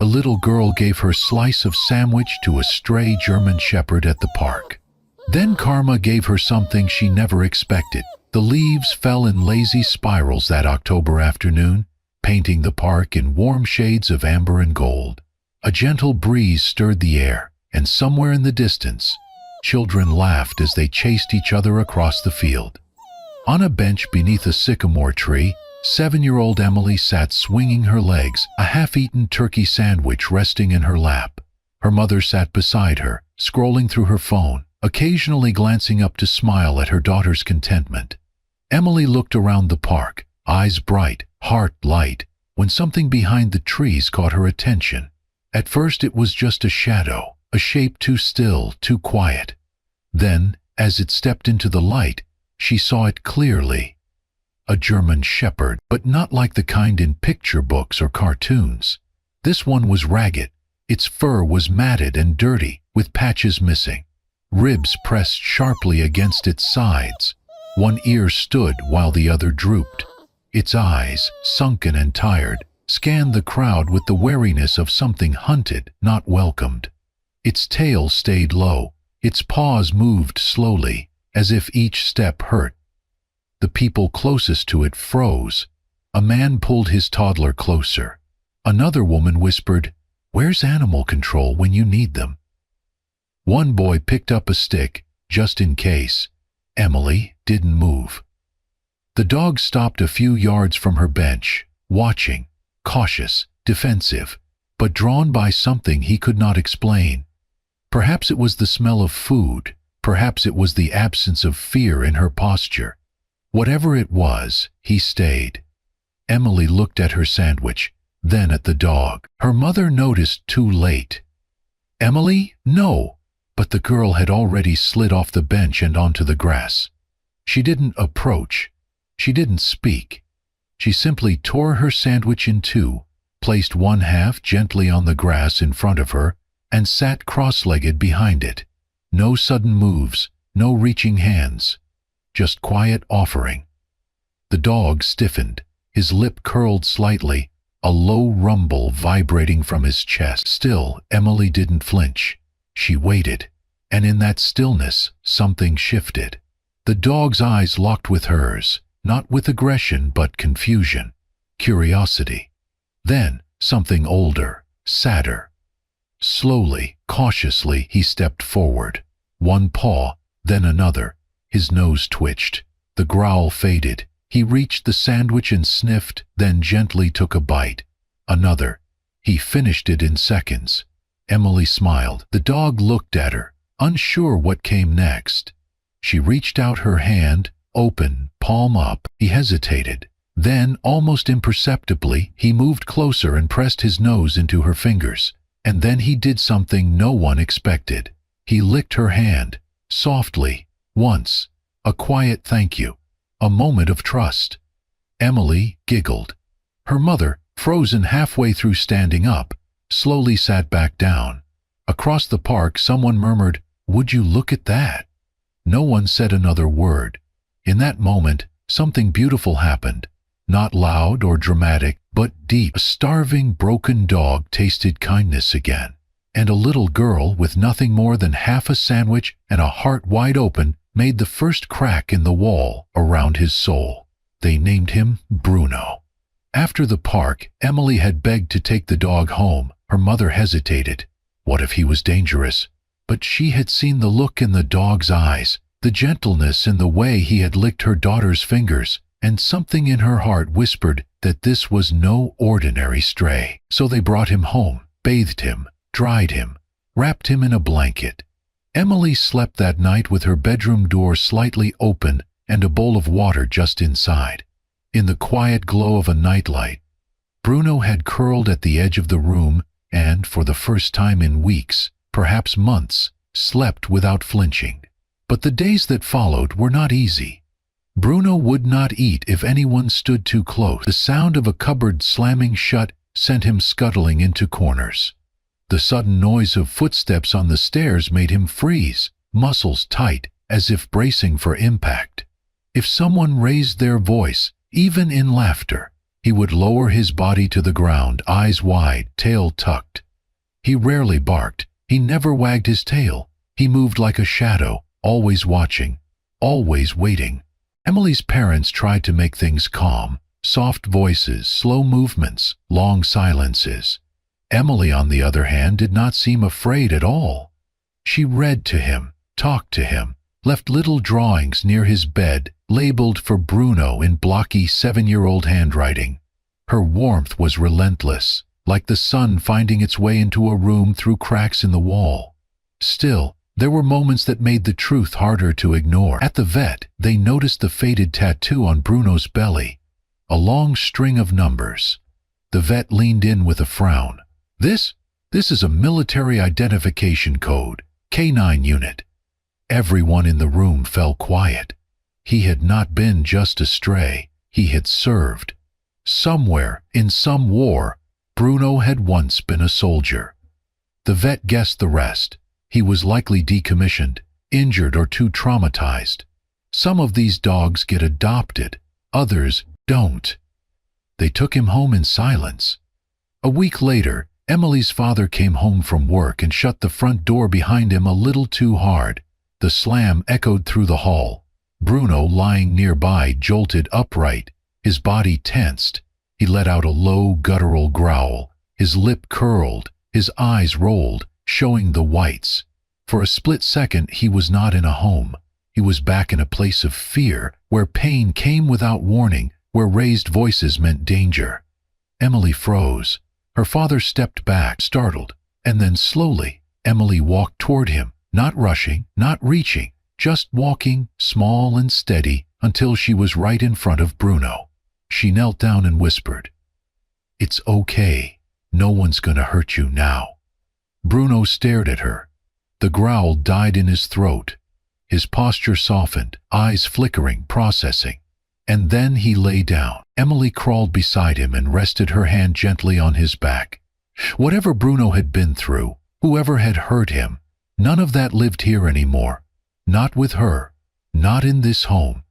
A little girl gave her slice of sandwich to a stray German shepherd at the park. Then karma gave her something she never expected. The leaves fell in lazy spirals that October afternoon, painting the park in warm shades of amber and gold. A gentle breeze stirred the air, and somewhere in the distance, children laughed as they chased each other across the field. On a bench beneath a sycamore tree, 7-year-old Emily sat swinging her legs, a half-eaten turkey sandwich resting in her lap. Her mother sat beside her, scrolling through her phone, occasionally glancing up to smile at her daughter's contentment. Emily looked around the park, eyes bright, heart light, when something behind the trees caught her attention. At first it was just a shadow, a shape too still, too quiet. Then, as it stepped into the light, she saw it clearly. A German shepherd, but not like the kind in picture books or cartoons. This one was ragged. Its fur was matted and dirty, with patches missing. Ribs pressed sharply against its sides. One ear stood while the other drooped. Its eyes, sunken and tired, scanned the crowd with the wariness of something hunted, not welcomed. Its tail stayed low. Its paws moved slowly, as if each step hurt. The people closest to it froze. A man pulled his toddler closer. Another woman whispered, "Where's animal control when you need them?" One boy picked up a stick, just in case. Emily didn't move. The dog stopped a few yards from her bench, watching, cautious, defensive, but drawn by something he could not explain. Perhaps it was the smell of food, perhaps it was the absence of fear in her posture. Whatever it was, he stayed. Emily looked at her sandwich, then at the dog. Her mother noticed too late. "Emily, no!" But the girl had already slid off the bench and onto the grass. She didn't approach. She didn't speak. She simply tore her sandwich in two, placed one half gently on the grass in front of her, and sat cross-legged behind it. No sudden moves, no reaching hands, just quiet offering. The dog stiffened, his lip curled slightly, a low rumble vibrating from his chest. Still, Emily didn't flinch. She waited, and in that stillness, something shifted. The dog's eyes locked with hers, not with aggression but confusion, curiosity. Then, something older, sadder. Slowly, cautiously, he stepped forward. One paw, then another. His nose twitched. The growl faded. He reached the sandwich and sniffed, then gently took a bite. Another. He finished it in seconds. Emily smiled. The dog looked at her, unsure what came next. She reached out her hand, open, palm up. He hesitated. Then, almost imperceptibly, he moved closer and pressed his nose into her fingers. And then he did something no one expected. He licked her hand, softly, once. A quiet thank you. A moment of trust. Emily giggled. Her mother, frozen halfway through standing up, slowly sat back down. Across the park, someone murmured, "Would you look at that?" No one said another word. In that moment, something beautiful happened. Not loud or dramatic, but deep. A starving, broken dog tasted kindness again. And a little girl with nothing more than half a sandwich and a heart wide open made the first crack in the wall around his soul. They named him Bruno. After the park, Emily had begged to take the dog home. Her mother hesitated. What if he was dangerous? But she had seen the look in the dog's eyes, the gentleness in the way he had licked her daughter's fingers, and something in her heart whispered that this was no ordinary stray. So they brought him home, bathed him, dried him, wrapped him in a blanket. Emily slept that night with her bedroom door slightly open and a bowl of water just inside. In the quiet glow of a nightlight, Bruno had curled at the edge of the room and, for the first time in weeks, perhaps months, slept without flinching. But the days that followed were not easy. Bruno would not eat if anyone stood too close. The sound of a cupboard slamming shut sent him scuttling into corners. The sudden noise of footsteps on the stairs made him freeze, muscles tight, as if bracing for impact. If someone raised their voice, even in laughter, he would lower his body to the ground, eyes wide, tail tucked. He rarely barked. He never wagged his tail. He moved like a shadow, always watching, always waiting. Emily's parents tried to make things calm. Soft voices, slow movements, long silences. Emily, on the other hand, did not seem afraid at all. She read to him, talked to him, left little drawings near his bed, labeled for Bruno in blocky 7-year-old handwriting. Her warmth was relentless, like the sun finding its way into a room through cracks in the wall. Still, there were moments that made the truth harder to ignore. At the vet, they noticed the faded tattoo on Bruno's belly, a long string of numbers. The vet leaned in with a frown. This is a military identification code, K9 unit. Everyone in the room fell quiet. He had not been just a stray, he had served. Somewhere, in some war, Bruno had once been a soldier. The vet guessed the rest. He was likely decommissioned, injured, or too traumatized. Some of these dogs get adopted, others don't. They took him home in silence. A week later, Emily's father came home from work and shut the front door behind him a little too hard. The slam echoed through the hall. Bruno, lying nearby, jolted upright, his body tensed. He let out a low, guttural growl. His lip curled, his eyes rolled, showing the whites. For a split second, he was not in a home. He was back in a place of fear, where pain came without warning, where raised voices meant danger. Emily froze. Her father stepped back, startled, and then slowly, Emily walked toward him, not rushing, not reaching, just walking, small and steady, until she was right in front of Bruno. She knelt down and whispered, "It's okay. No one's gonna hurt you now." Bruno stared at her. The growl died in his throat. His posture softened, eyes flickering, processing. And then he lay down. Emily crawled beside him and rested her hand gently on his back. Whatever Bruno had been through, whoever had hurt him, none of that lived here anymore. Not with her, not in this home.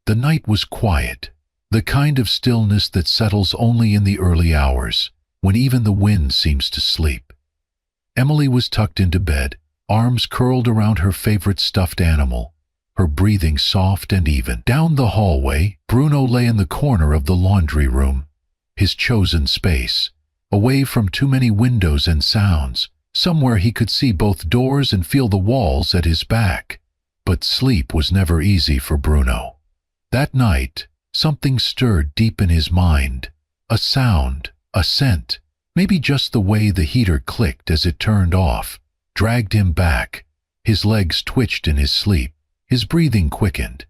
The night was quiet, the kind of stillness that settles only in the early hours, when even the wind seems to sleep. Emily was tucked into bed, arms curled around her favorite stuffed animal, her breathing soft and even. Down the hallway, Bruno lay in the corner of the laundry room, his chosen space, away from too many windows and sounds, somewhere he could see both doors and feel the walls at his back. But sleep was never easy for Bruno. That night, something stirred deep in his mind. A sound, a scent, maybe just the way the heater clicked as it turned off, dragged him back. His legs twitched in his sleep. His breathing quickened.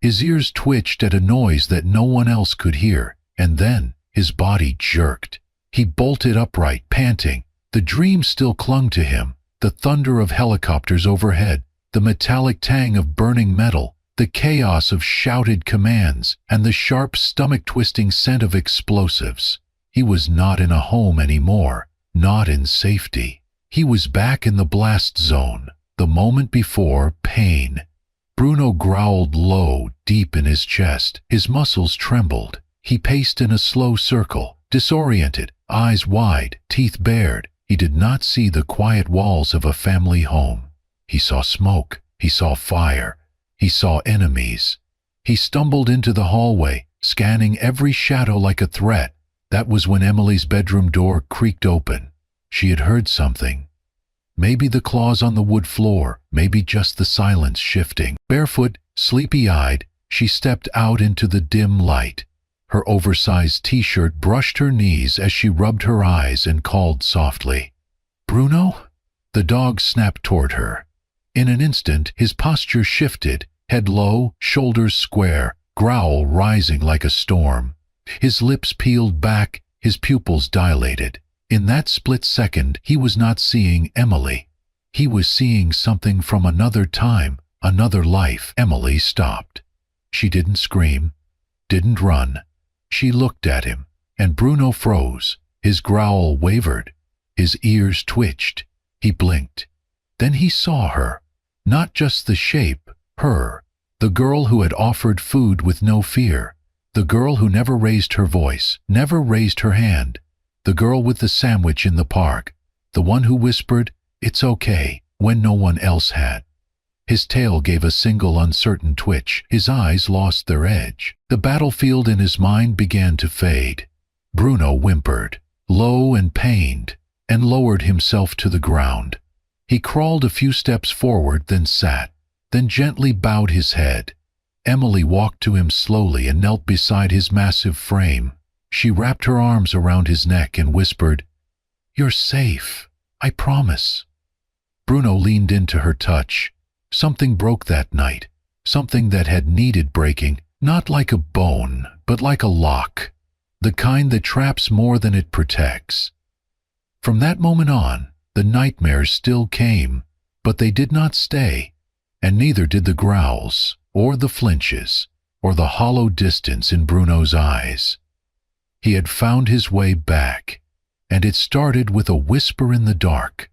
His ears twitched at a noise that no one else could hear, and then his body jerked. He bolted upright, panting. The dream still clung to him, the thunder of helicopters overhead, the metallic tang of burning metal, the chaos of shouted commands, and the sharp, stomach-twisting scent of explosives. He was not in a home anymore, not in safety. He was back in the blast zone, the moment before pain. Bruno growled low, deep in his chest. His muscles trembled. He paced in a slow circle, disoriented, eyes wide, teeth bared. He did not see the quiet walls of a family home. He saw smoke. He saw fire. He saw enemies. He stumbled into the hallway, scanning every shadow like a threat. That was when Emily's bedroom door creaked open. She had heard something. Maybe the claws on the wood floor, maybe just the silence shifting. Barefoot, sleepy-eyed, she stepped out into the dim light. Her oversized t-shirt brushed her knees as she rubbed her eyes and called softly, "Bruno?" The dog snapped toward her. In an instant, his posture shifted, head low, shoulders square, growl rising like a storm. His lips peeled back, his pupils dilated. In that split second, he was not seeing Emily. He was seeing something from another time, another life. Emily stopped. She didn't scream, didn't run. She looked at him, and Bruno froze. His growl wavered. His ears twitched. He blinked. Then he saw her. Not just the shape, her. The girl who had offered food with no fear. The girl who never raised her voice, never raised her hand. The girl with the sandwich in the park. the one who whispered, "It's okay," when no one else had. His tail gave a single uncertain twitch. His eyes lost their edge. The battlefield in his mind began to fade. Bruno whimpered, low and pained, and lowered himself to the ground. He crawled a few steps forward, then sat, then gently bowed his head. Emily walked to him slowly and knelt beside his massive frame. She wrapped her arms around his neck and whispered, "You're safe, I promise." Bruno leaned into her touch. Something broke that night, something that had needed breaking, not like a bone, but like a lock, the kind that traps more than it protects. From that moment on, the nightmares still came, but they did not stay, and neither did the growls, or the flinches, or the hollow distance in Bruno's eyes. He had found his way back, and it started with a whisper in the dark.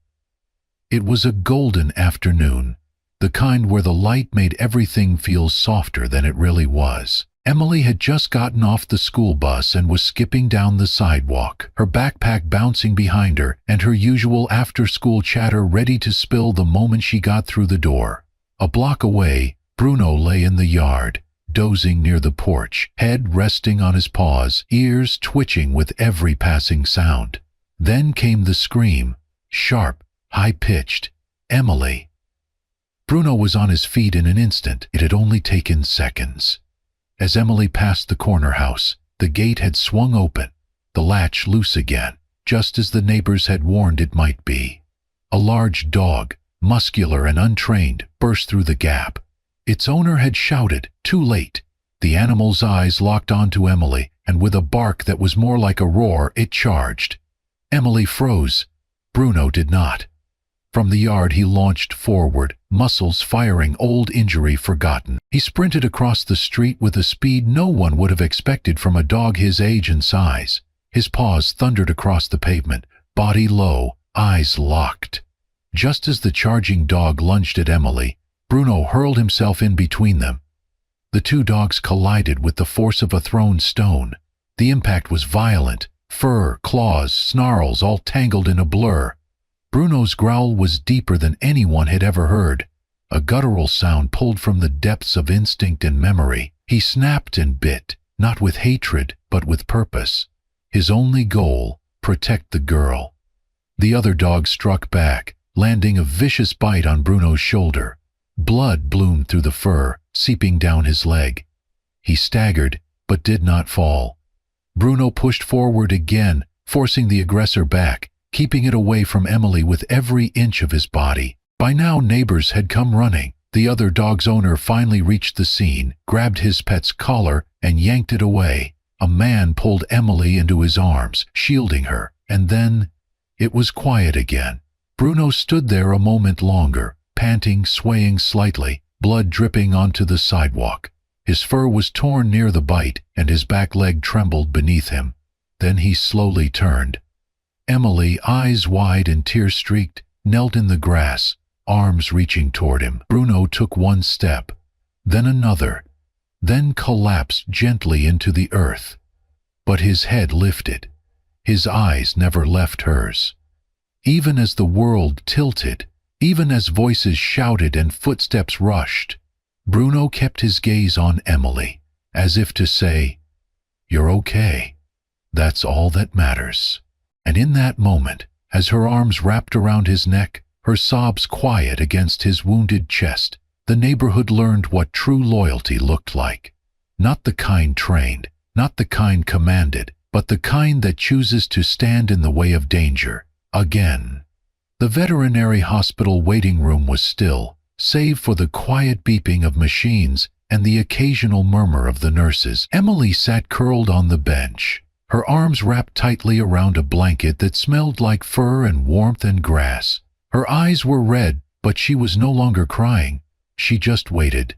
It was a golden afternoon, the kind where the light made everything feel softer than it really was. Emily had just gotten off the school bus and was skipping down the sidewalk, her backpack bouncing behind her and her usual after-school chatter ready to spill the moment she got through the door. A block away, Bruno lay in the yard, dozing near the porch, head resting on his paws, ears twitching with every passing sound. Then came the scream, sharp, high-pitched, "Emily!" Bruno was on his feet in an instant. It had only taken seconds. As Emily passed the corner house, the gate had swung open, the latch loose again, just as the neighbors had warned it might be. A large dog, muscular and untrained, burst through the gap. Its owner had shouted, too late. The animal's eyes locked onto Emily, and with a bark that was more like a roar, it charged. Emily froze. Bruno did not. From the yard he launched forward, muscles firing, old injury forgotten. He sprinted across the street with a speed no one would have expected from a dog his age and size. His paws thundered across the pavement, body low, eyes locked. Just as the charging dog lunged at Emily, Bruno hurled himself in between them. The two dogs collided with the force of a thrown stone. The impact was violent, fur, claws, snarls all tangled in a blur. Bruno's growl was deeper than anyone had ever heard, a guttural sound pulled from the depths of instinct and memory. He snapped and bit, not with hatred, but with purpose. His only goal, protect the girl. The other dog struck back, landing a vicious bite on Bruno's shoulder. Blood bloomed through the fur, seeping down his leg. He staggered, but did not fall. Bruno pushed forward again, forcing the aggressor back, keeping it away from Emily with every inch of his body. By now neighbors had come running. The other dog's owner finally reached the scene, grabbed his pet's collar, and yanked it away. A man pulled Emily into his arms, shielding her, and then it was quiet again. Bruno stood there a moment longer, panting, swaying slightly, blood dripping onto the sidewalk. His fur was torn near the bite, and his back leg trembled beneath him. Then he slowly turned. Emily, eyes wide and tear-streaked, knelt in the grass, arms reaching toward him. Bruno took one step, then another, then collapsed gently into the earth. But his head lifted. His eyes never left hers. Even as the world tilted, even as voices shouted and footsteps rushed, Bruno kept his gaze on Emily, as if to say, "You're okay. That's all that matters." And in that moment, as her arms wrapped around his neck, her sobs quiet against his wounded chest, the neighborhood learned what true loyalty looked like. Not the kind trained, not the kind commanded, but the kind that chooses to stand in the way of danger. Again. The veterinary hospital waiting room was still, save for the quiet beeping of machines and the occasional murmur of the nurses. Emily sat curled on the bench, her arms wrapped tightly around a blanket that smelled like fur and warmth and grass. Her eyes were red, but she was no longer crying. She just waited,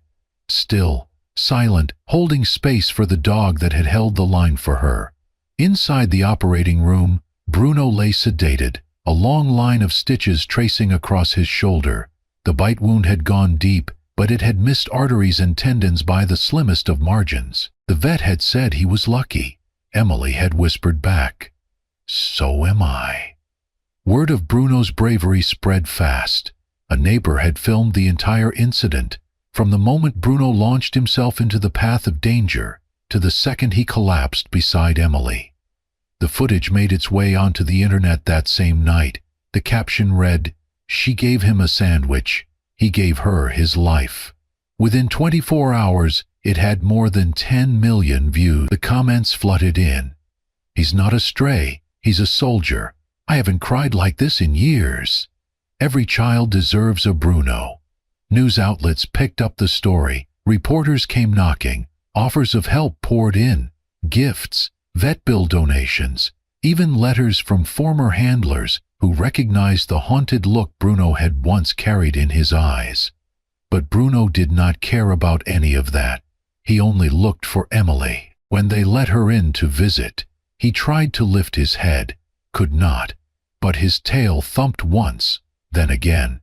still, silent, holding space for the dog that had held the line for her. Inside the operating room, Bruno lay sedated, a long line of stitches tracing across his shoulder. The bite wound had gone deep, but it had missed arteries and tendons by the slimmest of margins. The vet had said he was lucky. Emily had whispered back, "So am I." Word of Bruno's bravery spread fast. A neighbor had filmed the entire incident, from the moment Bruno launched himself into the path of danger to the second he collapsed beside Emily. The footage made its way onto the internet that same night. The caption read, "She gave him a sandwich. He gave her his life." Within 24 hours, it had more than 10 million views. The comments flooded in. "He's not a stray. He's a soldier. I haven't cried like this in years. Every child deserves a Bruno." News outlets picked up the story. Reporters came knocking. Offers of help poured in. Gifts, vet bill donations, even letters from former handlers who recognized the haunted look Bruno had once carried in his eyes. But Bruno did not care about any of that. He only looked for Emily. When they let her in to visit, he tried to lift his head, could not, but his tail thumped once, then again.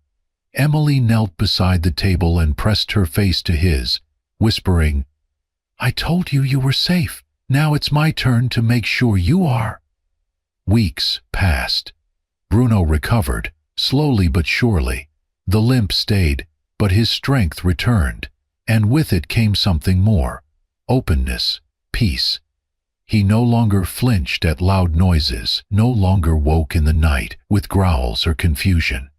Emily knelt beside the table and pressed her face to his, whispering, "I told you you were safe. Now it's my turn to make sure you are." Weeks passed. Bruno recovered, slowly but surely. The limp stayed, but his strength returned, and with it came something more: openness, peace. He no longer flinched at loud noises, no longer woke in the night with growls or confusion.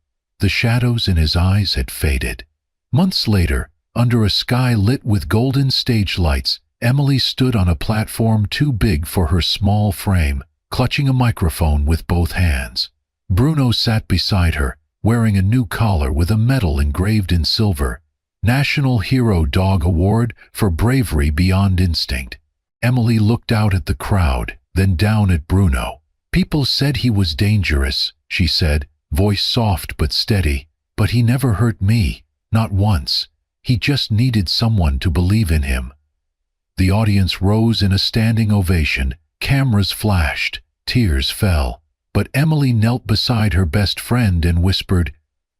The shadows in his eyes had faded. Months later, under a sky lit with golden stage lights, Emily stood on a platform too big for her small frame, clutching a microphone with both hands. Bruno sat beside her, wearing a new collar with a medal engraved in silver, National Hero Dog Award for Bravery Beyond Instinct. Emily looked out at the crowd, then down at Bruno. "People said he was dangerous," she said, voice soft but steady, "but he never hurt me, not once. He just needed someone to believe in him." The audience rose in a standing ovation. Cameras flashed, tears fell, but Emily knelt beside her best friend and whispered,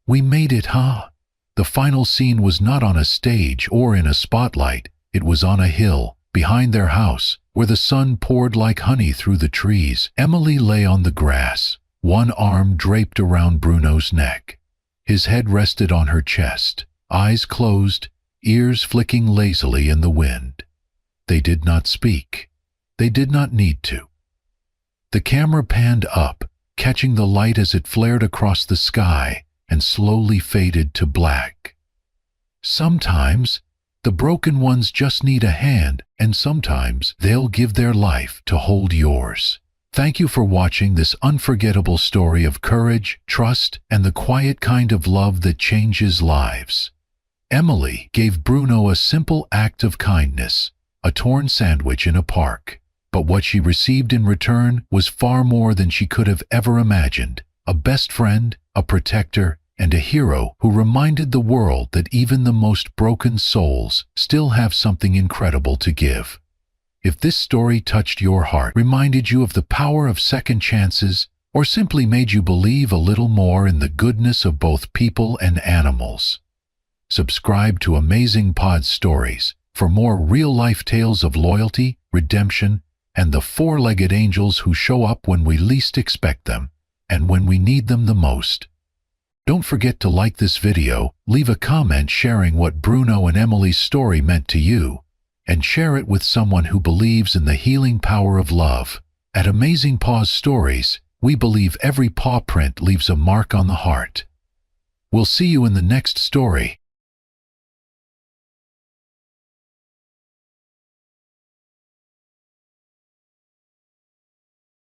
"We made it, huh?" The final scene was not on a stage or in a spotlight. It was on a hill, behind their house, where the sun poured like honey through the trees. Emily lay on the grass, one arm draped around Bruno's neck. His head rested on her chest, eyes closed, ears flicking lazily in the wind. They did not speak. They did not need to. The camera panned up, catching the light as it flared across the sky and slowly faded to black. Sometimes the broken ones just need a hand, and sometimes they'll give their life to hold yours. Thank you for watching this unforgettable story of courage, trust, and the quiet kind of love that changes lives. Emily gave Bruno a simple act of kindness, a torn sandwich in a park. But what she received in return was far more than she could have ever imagined: a best friend, a protector, and a hero who reminded the world that even the most broken souls still have something incredible to give. If this story touched your heart, reminded you of the power of second chances, or simply made you believe a little more in the goodness of both people and animals, subscribe to Amazing Pod Stories for more real-life tales of loyalty, redemption, and the four-legged angels who show up when we least expect them and when we need them the most. Don't forget to like this video, leave a comment sharing what Bruno and Emily's story meant to you, and share it with someone who believes in the healing power of love. At Amazing Paws Stories, we believe every paw print leaves a mark on the heart. We'll see you in the next story.